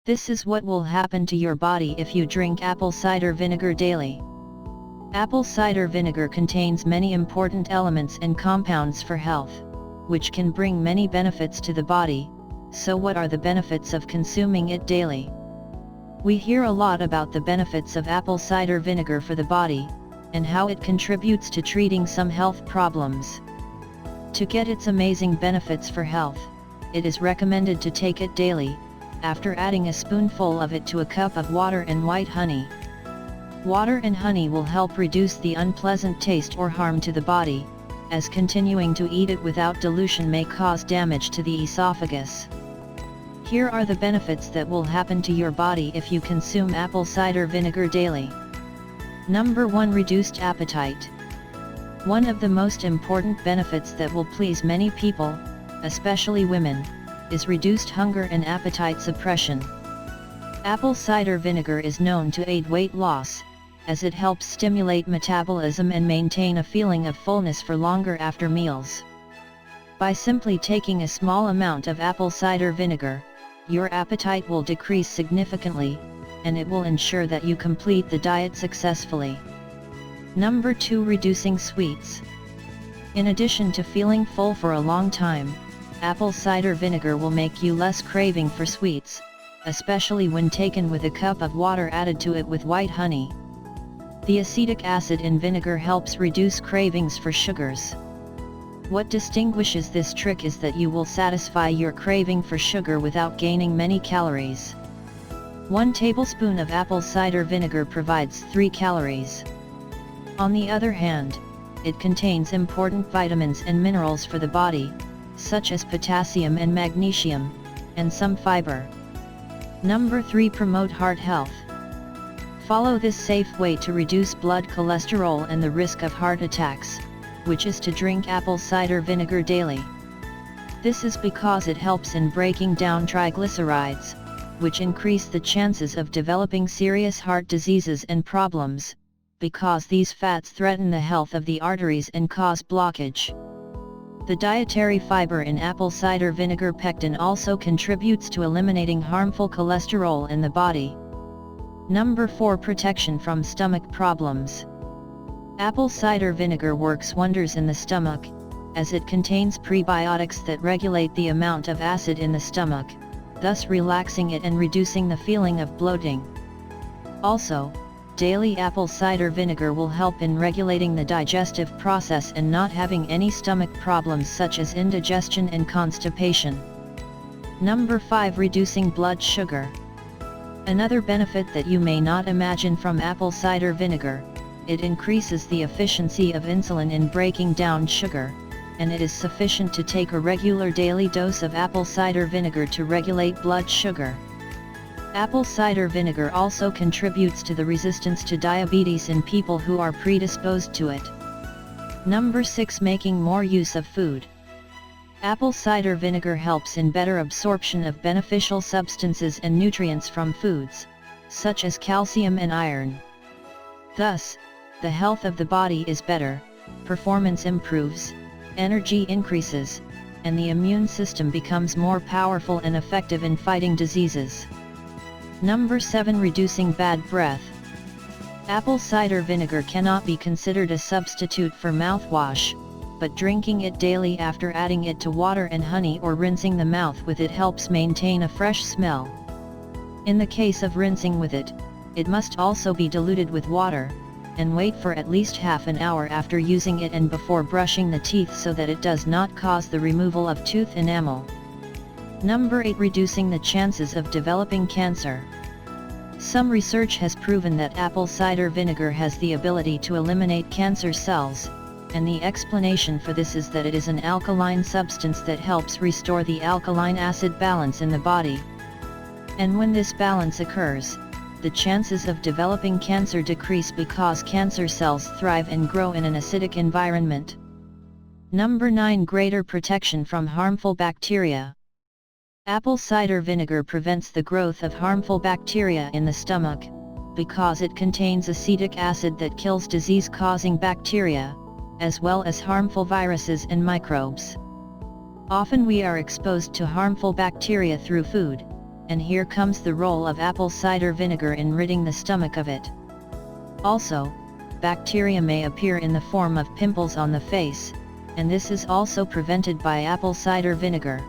This is what will happen to your body if you drink apple cider vinegar daily. Apple cider vinegar contains many important elements and compounds for health, which can bring many benefits to the body. So what are the benefits of consuming it daily? We hear a lot about the benefits of apple cider vinegar for the body, and how it contributes to treating some health problems. To get its amazing benefits for health, it is recommended to take it daily, after adding a spoonful of it to a cup of water and white honey. Water and honey will help reduce the unpleasant taste or harm to the body, as continuing to eat it without dilution may cause damage to the esophagus. Here are the benefits that will happen to your body if you consume apple cider vinegar daily. Number 1. Reduced appetite. One of the most important benefits that will please many people, especially women, is reduced hunger and appetite suppression. Apple cider vinegar is known to aid weight loss, as it helps stimulate metabolism and maintain a feeling of fullness for longer after meals. By simply taking a small amount of apple cider vinegar, your appetite will decrease significantly, and it will ensure that you complete the diet successfully. Number 2. Reducing sweets. In addition to feeling full for a long time, apple cider vinegar will make you less craving for sweets, especially when taken with a cup of water added to it with white honey. The acetic acid in vinegar helps reduce cravings for sugars. What distinguishes this trick is that you will satisfy your craving for sugar without gaining many calories. 1 tablespoon of apple cider vinegar provides 3 calories. On the other hand, it contains important vitamins and minerals for the body, such as potassium and magnesium, and some fiber. Number 3. Promote heart health. Follow this safe way to reduce blood cholesterol and the risk of heart attacks, which is to drink apple cider vinegar daily. This is because it helps in breaking down triglycerides, which increase the chances of developing serious heart diseases and problems, because these fats threaten the health of the arteries and cause blockage. The dietary fiber in apple cider vinegar pectin also contributes to eliminating harmful cholesterol in the body. Number 4. Protection from stomach problems. Apple cider vinegar works wonders in the stomach, as it contains prebiotics that regulate the amount of acid in the stomach, thus relaxing it and reducing the feeling of bloating. Also, daily apple cider vinegar will help in regulating the digestive process and not having any stomach problems such as indigestion and constipation. Number 5. Reducing blood sugar. Another benefit that you may not imagine from apple cider vinegar, it increases the efficiency of insulin in breaking down sugar, and it is sufficient to take a regular daily dose of apple cider vinegar to regulate blood sugar. Apple cider vinegar also contributes to the resistance to diabetes in people who are predisposed to it. Number 6. Making more use of food. Apple cider vinegar helps in better absorption of beneficial substances and nutrients from foods, such as calcium and iron. Thus, the health of the body is better, performance improves, energy increases, and the immune system becomes more powerful and effective in fighting diseases. Number 7. Reducing bad breath. Apple cider vinegar cannot be considered a substitute for mouthwash, but drinking it daily after adding it to water and honey or rinsing the mouth with it helps maintain a fresh smell. In the case of rinsing with it, it must also be diluted with water, and wait for at least half an hour after using it and before brushing the teeth so that it does not cause the removal of tooth enamel. Number 8. Reducing the chances of developing cancer. Some research has proven that apple cider vinegar has the ability to eliminate cancer cells, and the explanation for this is that it is an alkaline substance that helps restore the alkaline acid balance in the body. And when this balance occurs, the chances of developing cancer decrease because cancer cells thrive and grow in an acidic environment. Number 9. Greater protection from harmful bacteria. Apple cider vinegar prevents the growth of harmful bacteria in the stomach, because it contains acetic acid that kills disease-causing bacteria, as well as harmful viruses and microbes. Often we are exposed to harmful bacteria through food, and here comes the role of apple cider vinegar in ridding the stomach of it. Also, bacteria may appear in the form of pimples on the face, and this is also prevented by apple cider vinegar.